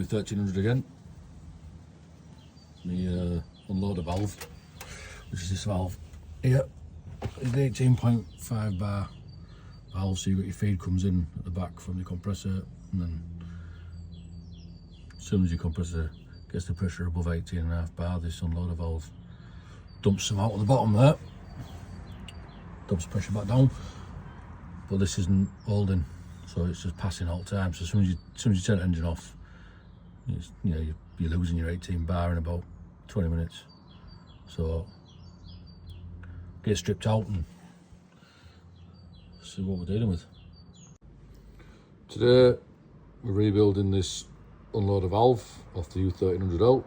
U1300 again. The unloader valve, which is this valve here, is the 18.5 bar valve, so you've got your feed comes in at the back from the compressor, and then as soon as your compressor gets the pressure above 18.5 bar, this unloader valve dumps some out at the bottom there, dumps pressure back down, but this isn't holding, so it's just passing all the time. So as soon as you turn the engine off, you're losing your 18 bar in about 20 minutes. So get it stripped out and see what we're dealing with. Today we're rebuilding this unloader valve off the U1300L.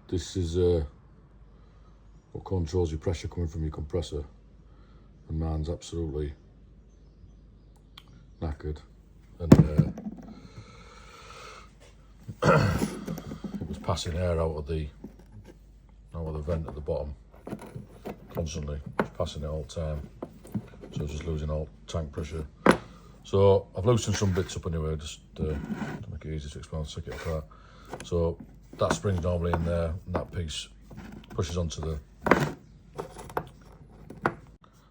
This is what controls your pressure coming from your compressor, and mine's absolutely knackered, and it was passing air out of the vent at the bottom constantly. It was passing it all the time, so I was just losing all tank pressure. So I've loosened some bits up anyway, just to make it easy to explain, stick it apart. So that spring's normally in there, and that piece pushes onto the.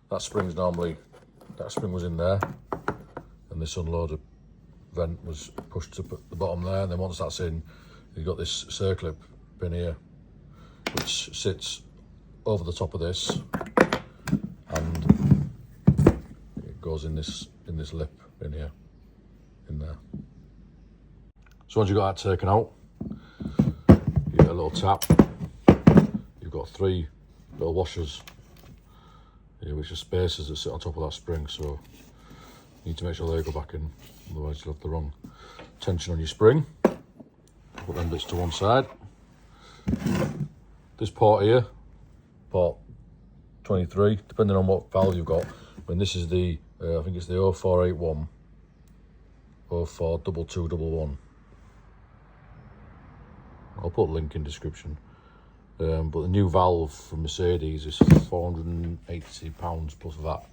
That spring was in there, and this unloader vent was pushed up at the bottom there. And then once that's in, you've got this circlip pin here, which sits over the top of this, and it goes in this lip in here, in there. So once you've got that taken out, you get a little tap. You've got 3 little washers here, which are spacers that sit on top of that spring, so you need to make sure they go back in, otherwise you'll have the wrong tension on your spring. Put them bits to one side. This port here, port 23, depending on what valve you've got. I mean, this is the, I think it's the 0481, 042211. I'll put a link in description. But the new valve from Mercedes is £480 plus VAT.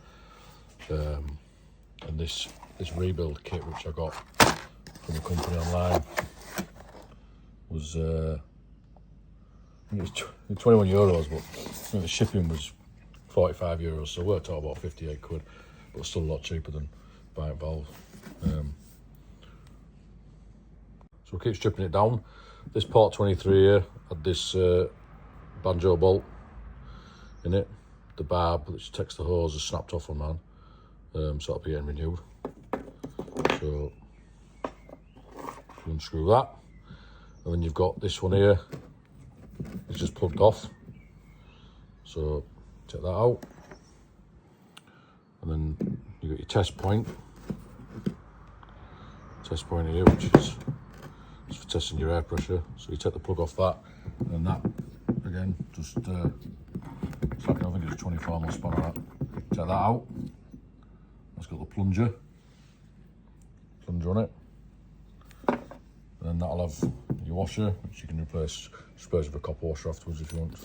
And this rebuild kit, which I got from the company online, was I think it was 21 euros, but I think the shipping was 45 euros, so it worked out about 58 quid, but still a lot cheaper than buying valve. So we'll keep stripping it down. This port 23 here had this banjo bolt in it. The barb which takes the hose is snapped off on mine, so that'll be getting renewed. So you unscrew that, and then you've got this one here, it's just plugged off, so take that out, and then you got your test point here, which is just for testing your air pressure. So you take the plug off that, and that again, just it's like, I think it's 24 mil span on that. Take that out. That's got the plunger on it, and then that'll have your washer, which you can replace, I suppose, with a copper washer afterwards if you want.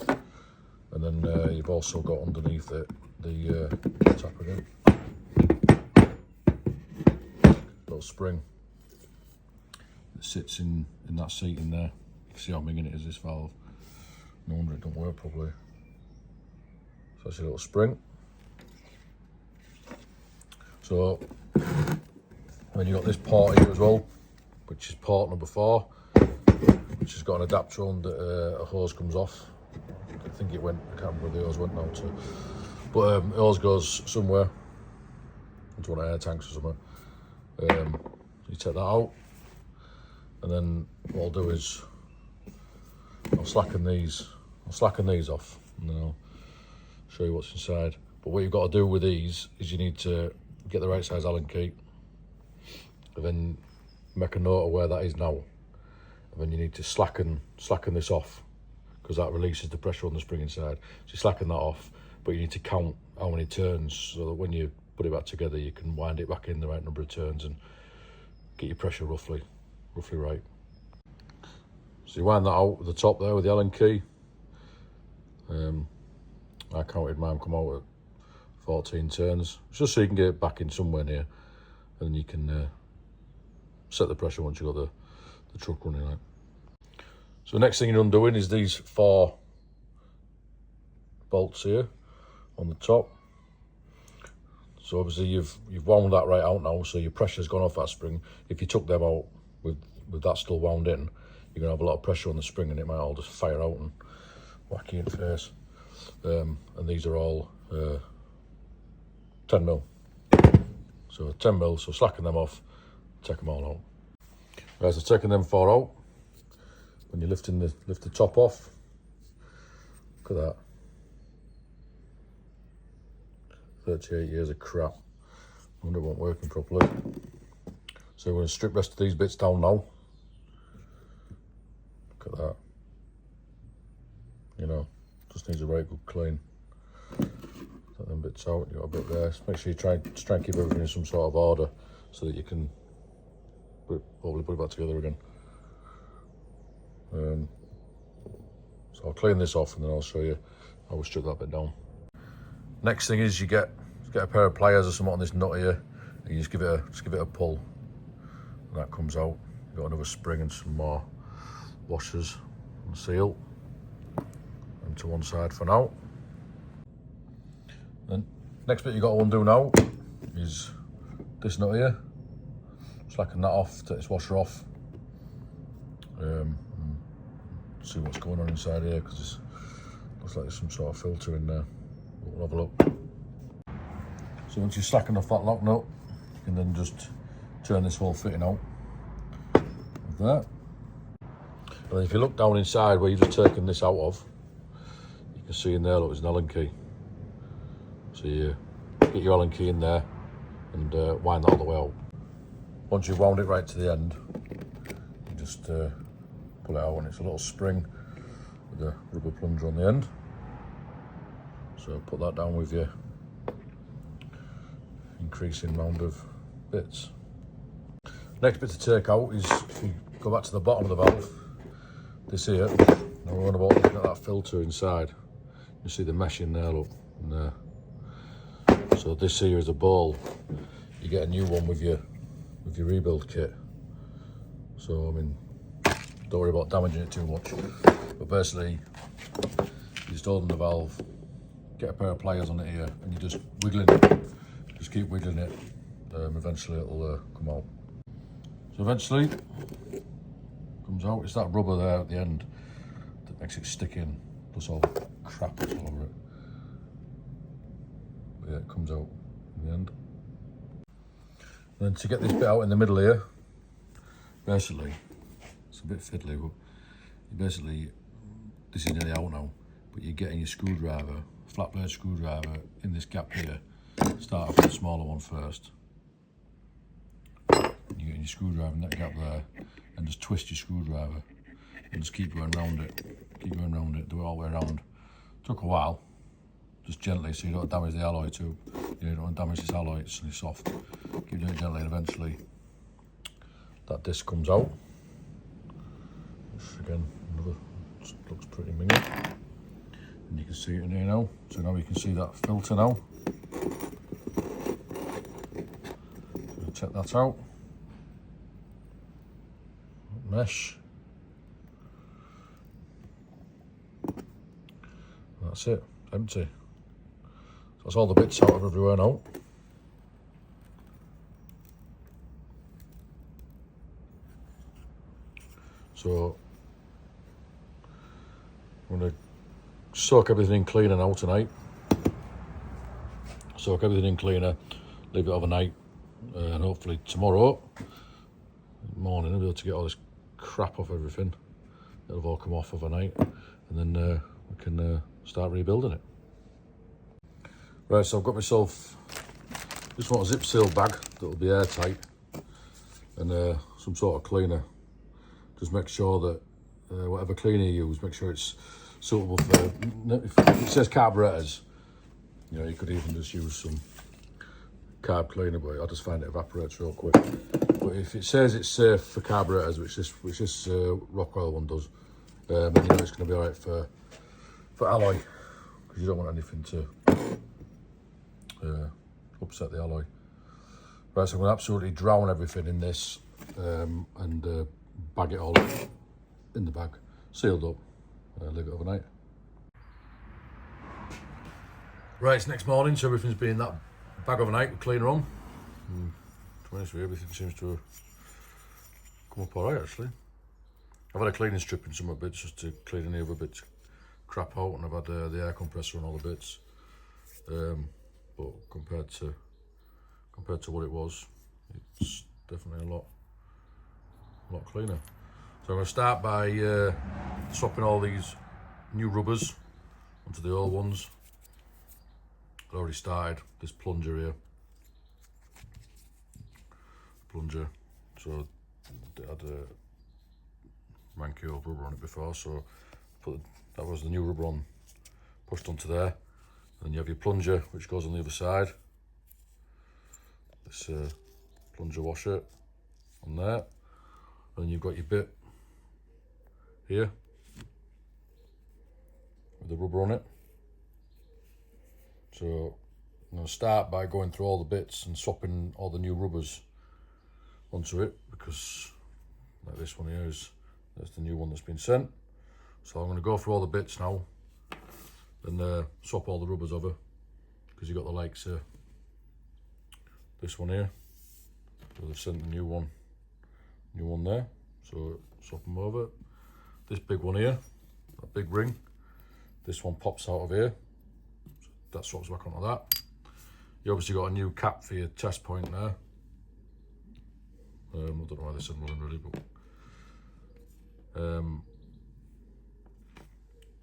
And then you've also got underneath it the tap again, little spring that sits in that seat in there. You can see how big it is, this valve. No wonder it don't work properly. So that's a little spring. So then you've got this port here as well, which is port number 4, which has got an adapter on that a hose comes off. I think it went, I can't remember where the hose went now to, but the hose goes somewhere into one of the air tanks or somewhere. You take that out, and then what I'll do is I'll slacken these off, and then I'll show you what's inside. But what you've got to do with these is you need to get the right size Allen key, and then make a note of where that is now, and then you need to slacken this off, because that releases the pressure on the spring inside. So you slacken that off, but you need to count how many turns, so that when you put it back together you can wind it back in the right number of turns and get your pressure roughly right. So you wind that out at the top there with the Allen key. I counted mine come out at 14 turns, just so you can get it back in somewhere near, and you can set the pressure once you've got the truck running out. So next thing you're undoing is these 4 bolts here on the top. So obviously you've wound that right out now, so your pressure's gone off that spring. If you took them out with that still wound in, you're gonna have a lot of pressure on the spring and it might all just fire out and whack you in the face. And these are all 10mm. So 10mm, so slacken them off, take them all out. Right, so taking them 4 out, when you're lift the top off, look at that. 38 years of crap. I wonder it wasn't working properly. So we're going to strip rest of these bits down now. Look at that. You know, just needs a very good clean. Take them bits out, you got a bit there. Just make sure you try and keep everything in some sort of order so that you can probably put it back together again. So I'll clean this off and then I'll show you how we strip that bit down. Next thing is you get a pair of pliers or something on this nut here, and you just give it a pull, and that comes out. You've got another spring and some more washers and seal, and to one side for now. Then next bit you got to undo now is this nut here. Slacken that off, take this washer off. See what's going on inside here, because it looks like there's some sort of filter in there. We'll have a look. So once you slacken off that lock nut, you can then just turn this whole fitting out like that. And then if you look down inside where you've just taken this out of, you can see in there, look, there's an Allen key. So you get your Allen key in there and wind that all the way out. Once you've wound it right to the end, you just pull it out, and it's a little spring with a rubber plunger on the end. So put that down with your increasing round of bits. Next bit to take out is, if you go back to the bottom of the valve, this here, now we're on about looking at that filter inside. You see the mesh in there, look, in there. So this here is a ball. You get a new one with your rebuild kit. So I mean, don't worry about damaging it too much. But basically, you're just holding the valve, get a pair of pliers on it here, and you're just wiggling it. Just keep wiggling it. Eventually it'll come out. So eventually it comes out. It's that rubber there at the end that makes it stick in, plus all the crap that's all over it. But yeah, it comes out in the end. And then to get this bit out in the middle here, basically, it's a bit fiddly, but basically, this is nearly out now, but you're getting your screwdriver, flat blade screwdriver, in this gap here. Start off with the smaller one first. You're getting your screwdriver in that gap there, and just twist your screwdriver, and just keep going round it. Keep going round it, do it all the way around. Took a while, just gently, so you don't damage the alloy too. You don't want to damage this alloy, it's really soft. Keep doing it gently, and eventually that disc comes out. Which again, looks pretty minging. And you can see it in here now. So now you can see that filter now. So check that out. Mesh. That's it, empty. So that's all the bits out of everywhere now. So I'm going to soak everything in cleaner now tonight. Soak everything in cleaner, leave it overnight, and hopefully tomorrow morning I'll be able to get all this crap off everything. It'll have all come off overnight, and then we can start rebuilding it. Right, so I've got myself, just want a zip seal bag that'll be airtight, and some sort of cleaner. Just make sure that whatever cleaner you use, make sure it's suitable for, if it says carburetors, you know, you could even just use some carb cleaner, but I'll just find it evaporates real quick. But if it says it's safe for carburetors, which this Rockwell one does, then you know it's going to be alright for alloy, because you don't want anything to upset the alloy. Right, so I'm going to absolutely drown everything in this, and bag it all up in the bag, sealed up, leave it overnight. Right, it's next morning, so everything's been in that bag overnight with cleaner on. To be honest with you, everything seems to have come up alright actually. I've had a cleaning strip in some of the bits just to clean any other bits crap out, and I've had the air compressor on all the bits. But compared to what it was, it's definitely a lot cleaner. So I'm going to start by swapping all these new rubbers onto the old ones. I've already started this plunger here. So it had a manky old rubber on it before, so that was the new rubber on, pushed onto there. Then you have your plunger, which goes on the other side. This plunger washer on there. And then you've got your bit here with the rubber on it. So I'm going to start by going through all the bits and swapping all the new rubbers onto it, because like this one here that's the new one that's been sent. So I'm going to go through all the bits now and swap all the rubbers over, because you've got the likes of this one here. So they've sent the new one there, so swap them over. This big one here, that big ring, this one pops out of here, so that swaps back onto that. You obviously got a new cap for your test point there. I don't know why they said nothing really, but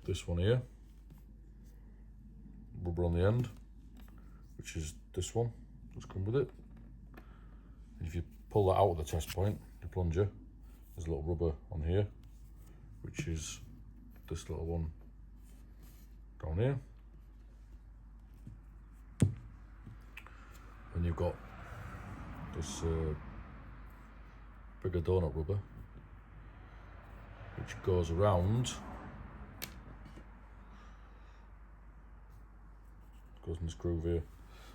this one here, rubber on the end, which is this one that's come with it. And if you pull that out of the test point, the plunger, there's a little rubber on here, which is this little one down here. And you've got this bigger donut rubber, which goes around, goes in this groove here.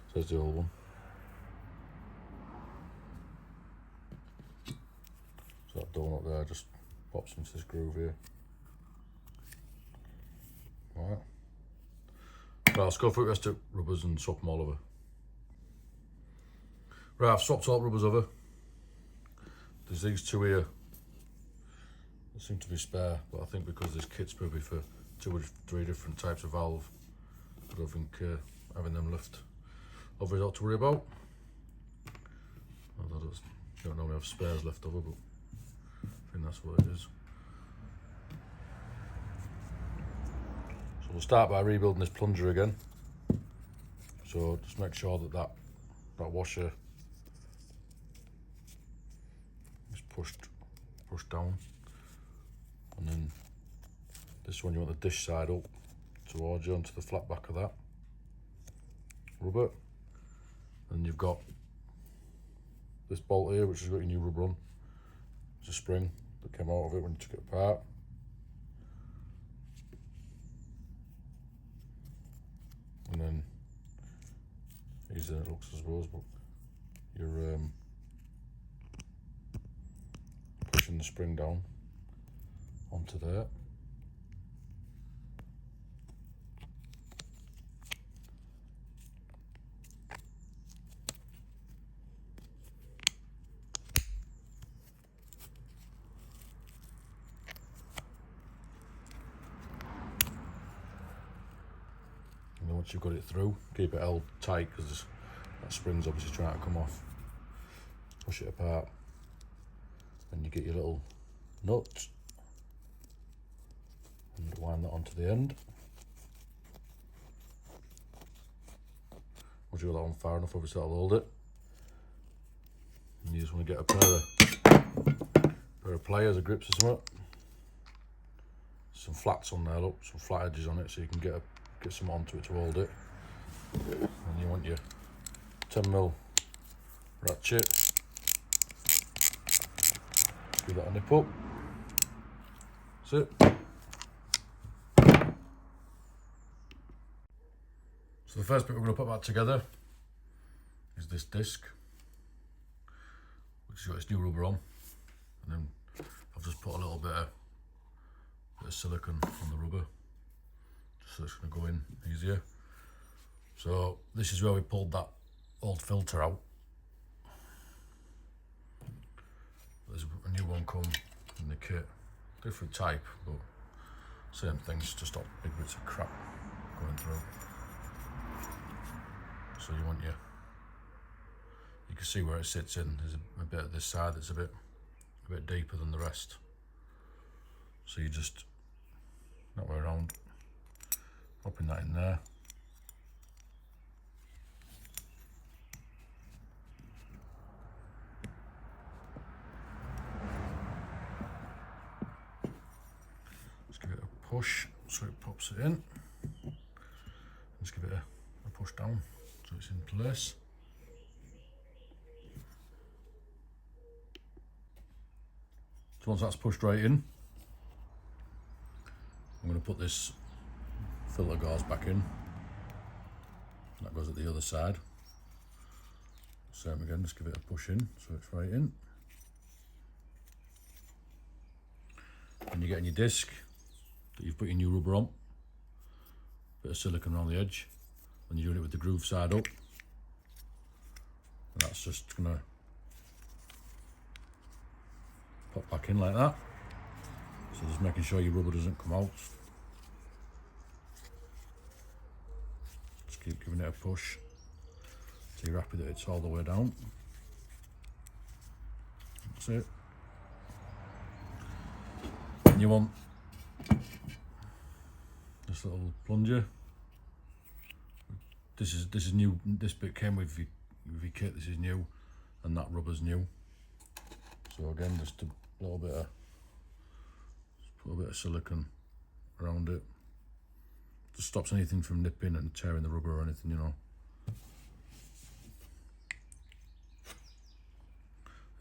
So there's the old one. So that donut there just pops into this groove here. Alright. Right, let's go through the rest of rubbers and swap them all over. Right, I've swapped all the rubbers over. There's these two here. They seem to be spare, but I think because this kit's probably for 2 or 3 different types of valve, I don't think having them left over is not to worry about. I don't normally have spares left over, but I think that's what it is. So we'll start by rebuilding this plunger again. So just make sure that washer is pushed down, and then this one you want the dish side up towards you onto the flat back of that rubber. And you've got this bolt here, which has got your new rubber on. It's a spring that came out of it when you took it apart. And then easier than it looks, I suppose, but you're pushing the spring down onto there. And then once you've got it through, keep it held tight, because that spring's obviously trying to come off. Push it apart, and you get your little nut and wind that onto the end. Once you've got that one far enough, obviously that'll hold it. And you just want to get a pair of pliers or grips or something. Some flats on there, look, some flat edges on it, so you can get some onto it to hold it. And you want your 10mm ratchet. Give that a nip up. That's it. So the first bit we're going to put back together is this disc, which has got its new rubber on, and then I've just put a little bit of silicone on the rubber, just so it's going to go in easier. So this is where we pulled that old filter out. There's a new one come in the kit, different type, but same things to stop big bits of crap going through. So you want you can see where it sits in. There's a bit at this side that's a bit deeper than the rest. So you just that way around, popping that in there. Just give it a push so it pops it in. Just give it a push down so it's in place. So once that's pushed right in, I'm going to put this filter gauze back in. That goes at the other side. Same again, just give it a push in so it's right in. And you're getting your disc that you've put your new rubber on. Bit of silicone around the edge. And you're doing it with the groove side up. And that's just going to pop back in like that. So just making sure your rubber doesn't come out. Just keep giving it a push till you're happy that it's all the way down. That's it. And you want this little plunger. This is new. This bit came with your kit. This is new, and that rubber's new. So again, just a little bit of, put a bit of silicone around it. Just stops anything from nipping and tearing the rubber or anything, you know.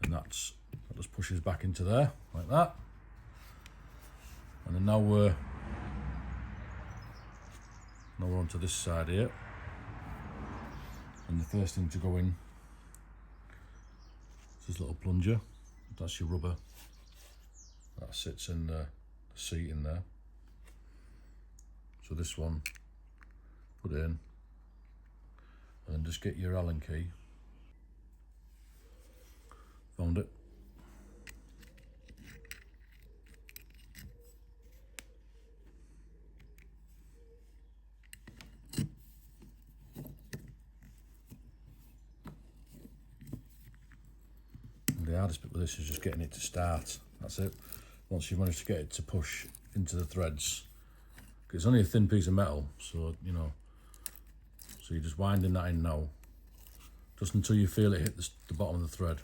And that just pushes back into there like that. And then now we're onto this side here. And the first thing to go in is this little plunger. That's your rubber. That sits in the seat in there. So this one, put it in, and then just get your Allen key. Found it. The hardest bit with this is just getting it to start. That's it. Once you've managed to get it to push into the threads, because it's only a thin piece of metal, so you know. So you're just winding that in now, just until you feel it hit the bottom of the thread.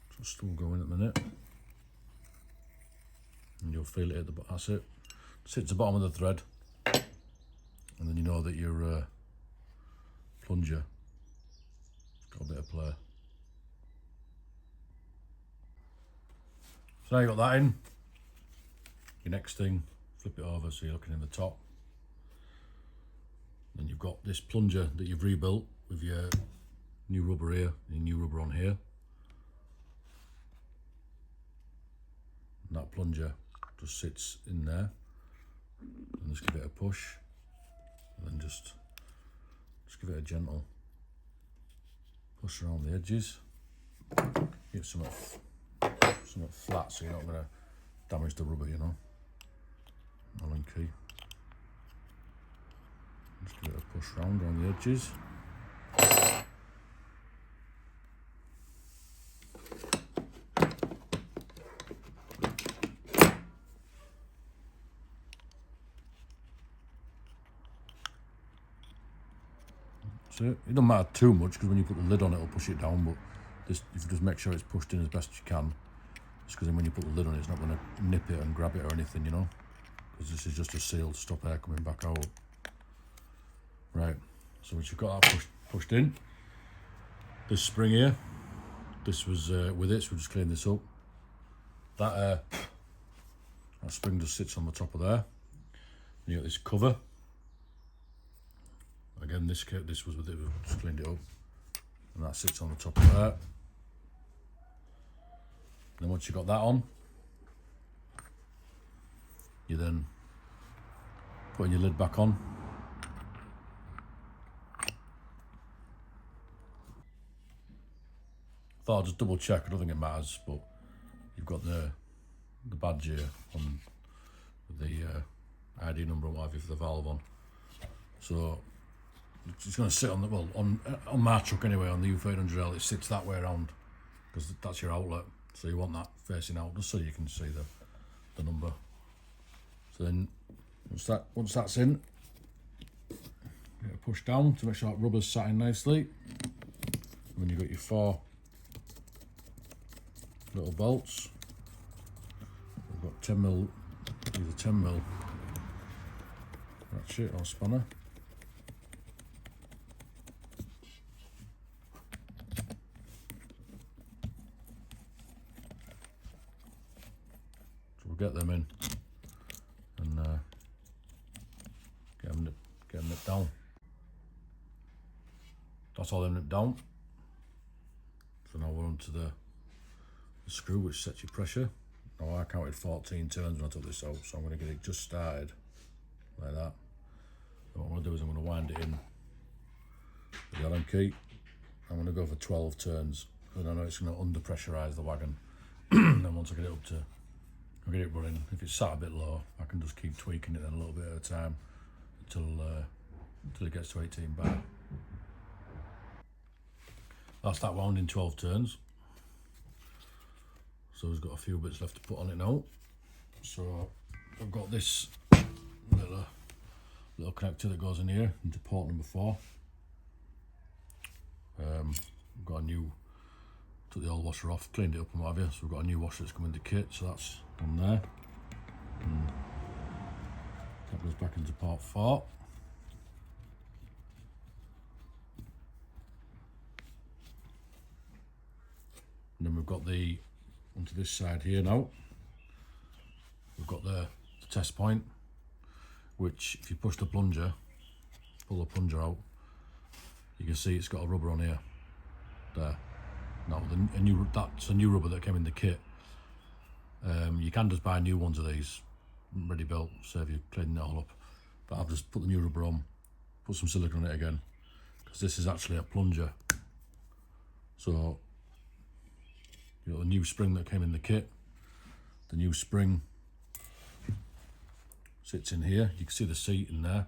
So it's still going at the minute. And you'll feel it at the bottom. That's it. Just hits the bottom of the thread, and then you know that your plunger got a bit of play. So now you've got that in. Your next thing, flip it over so you're looking in the top. Then you've got this plunger that you've rebuilt with your new rubber here, your new rubber on here. And that plunger just sits in there, and just give it a push, and then just give it a gentle push around the edges. Get something flat so you're not going to damage the rubber, you know. Allen key. Just give it a push round around the edges. So it doesn't matter too much, because when you put the lid on it, it'll push it down, but this, if you just make sure it's pushed in as best you can, just because then when you put the lid on it, it's not going to nip it and grab it or anything, you know, because this is just a seal to stop air coming back out. Right, so once you've got that pushed in, this spring here this was with it, so we'll just clean this up. That spring just sits on the top of there. And you got this cover. Again, this was with it, we just cleaned it up. And that sits on the top of there. Then once you've got that on, you then put your lid back on. Thought I'd just double check, I don't think it matters, but you've got the badge here on the ID number and what have you for the valve on. So it's going to sit on the, well, on my truck anyway, on the U1300L, it sits that way around because that's your outlet. So you want that facing out just so you can see the number. So then once that's in, get it pushed down to make sure that rubber's sat in nicely. And then you've got your 4 little bolts. We've got 10mm, either 10mm ratchet or spanner. So we'll get them in and get them nipped down. That's all them nipped down. So now we're onto the screw which sets your pressure. Now I counted 14 turns when I took this out, so I'm going to get it just started like that. And what I'm going to do is I'm going to wind it in with the Allen key. I'm going to go for 12 turns because I know it's going to under pressurise the wagon. Then once I get it up to, I'll get it running. If it's sat a bit low, I can just keep tweaking it then a little bit at a time until it gets to 18 bar. That's that wound in 12 turns. So we've got a few bits left to put on it now. So I've got this little connector that goes in here into port number 4. We've got a new, took the old washer off, cleaned it up and what have you. So we've got a new washer that's come in the kit, so that's on there. And that goes back into port 4. And then we've got onto this side here now, we've got the test point, which if you push the plunger, pull the plunger out, you can see it's got a rubber on here, there. Now that's a new rubber that came in the kit. You can just buy new ones of these, ready built, save you cleaning it all up. But I've just put the new rubber on, put some silicone on it again, because this is actually a plunger. So you got the new spring that came in the kit. The new spring sits in here. You can see the seat in there.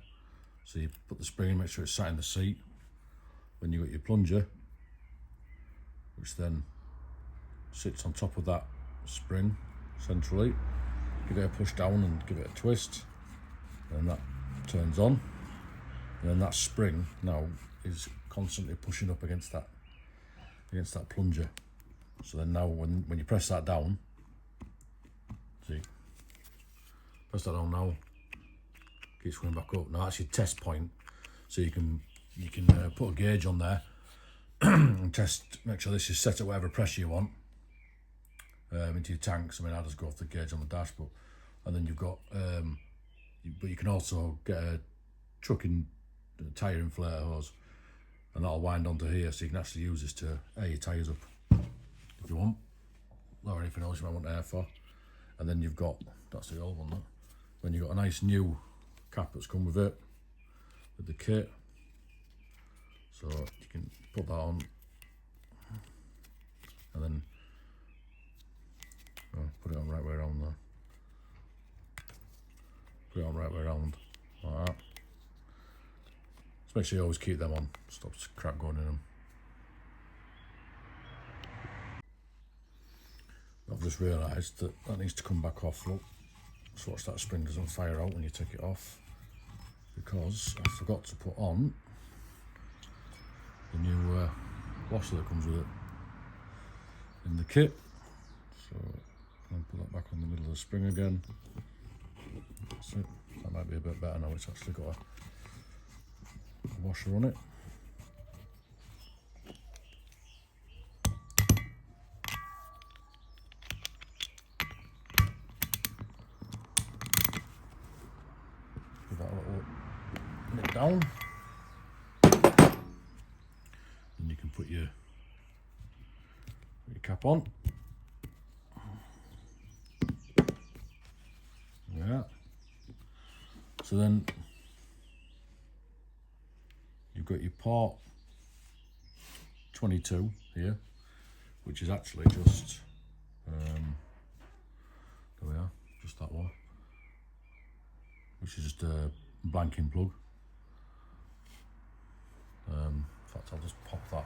So you put the spring in, make sure it's sat in the seat. Then you got your plunger, which then sits on top of that spring centrally. Give it a push down and give it a twist. And that turns on. And then that spring now is constantly pushing up against that plunger. So then now when you press that down, see, press that down now, keeps going back up. Now that's your test point, so you can put a gauge on there and test, make sure this is set at whatever pressure you want into your tanks. I mean, I just go off the gauge on the dashboard, and then you've got, but you can also get a trucking tyre inflator hose, and that'll wind onto here, so you can actually use this to air your tyres up if you want, or anything else you might want air for. And then you've got, that's the old one, that. Then you've got a nice new cap that's come with it, with the kit. So you can put that on, and then put it on right way around there. Put it on right way around, like that. Just make sure you always keep them on, stops crap going in them. I've just realised that needs to come back off, look. So watch that spring doesn't fire out when you take it off, because I forgot to put on the new washer that comes with it in the kit. So I'll put that back on the middle of the spring again. That's it. That might be a bit better now, it's actually got a washer on it. tighten it down. Then you can put your cap on. Yeah. So then you've got your part 22 here, which is actually just there we are, just that one, which is just a blanking plug. In fact, I'll just pop that.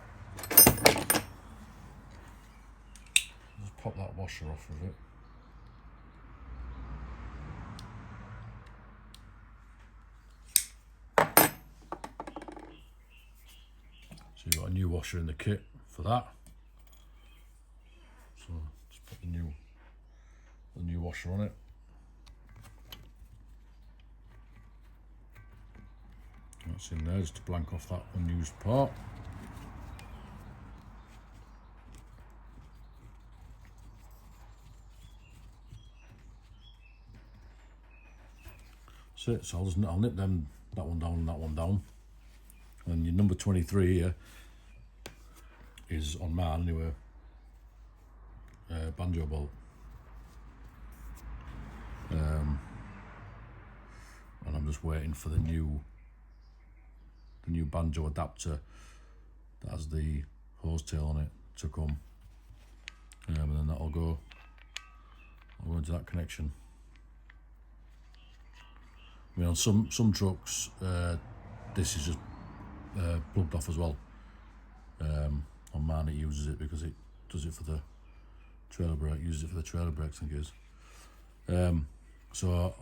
Just pop that washer off of it. So you've got a new washer in the kit for that. So just put the new washer on it. That's in there just to blank off that unused part. That's it. So I'll nip that one down and that one down. And your number 23 here is on mine anyway. Banjo bolt. And I'm just waiting for the new banjo adapter that has the hose tail on it to come, and then I'll go into that connection. I mean, on some trucks this is just plugged off as well. On mine it uses it because it does it for the trailer brake, uses it for the trailer brakes and gears. So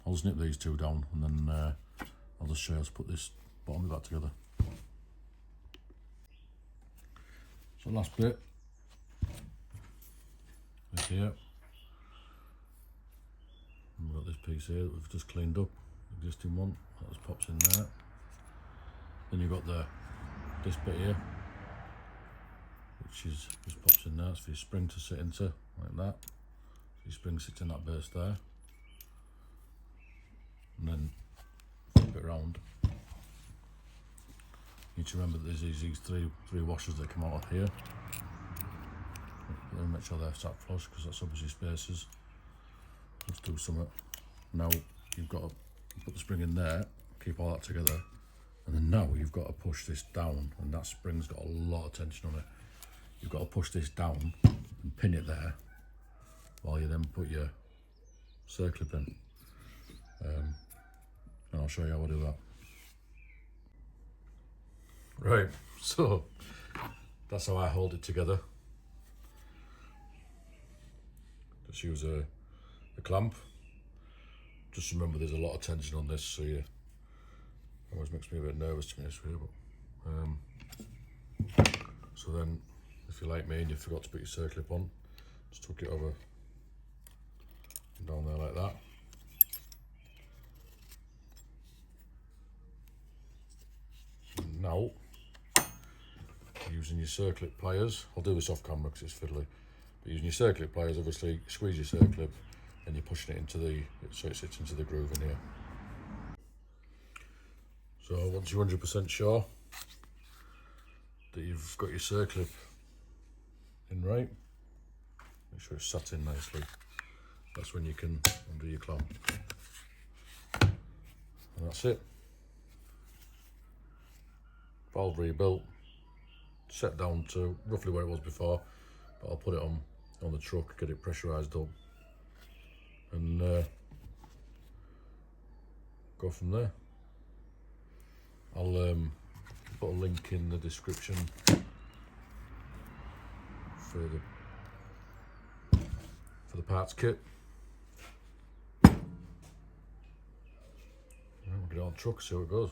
I'll snip these two down, and then I'll just show you how to put this bottom of that together. So last bit is here. And we've got this piece here that we've just cleaned up, existing one, that just pops in there. Then you've got this bit here, which is just pops in there. It's for your spring to sit into, like that. So your spring sits in that base there. And then flip it around. You need to remember that there's these three washers that come out of here. Make sure they're sat flush, because that's obviously spaces. Let's do something. Now you've got to put the spring in there, keep all that together, and then now you've got to push this down, and that spring's got a lot of tension on it. You've got to push this down and pin it there while you then put your circlip in. And I'll show you how I do that. Right, so that's how I hold it together. Just use a clamp. Just remember there's a lot of tension on this, so it always makes me a bit nervous to be honest with you. But, so then, if you're like me and you forgot to put your circlip on, just tuck it over down there like that. And now, using your circlip pliers, I'll do this off camera because it's fiddly, but using your circlip pliers, obviously squeeze your circlip and you're pushing it into so it sits into the groove in here. So once you're 100% sure that you've got your circlip in right, make sure it's sat in nicely. That's when you can undo your clamp. And that's it. Valve rebuilt, set down to roughly where it was before, but I'll put it on the truck, get it pressurised up, and go from there. I'll put a link in the description for the parts kit. We'll get it on the truck, see how it goes.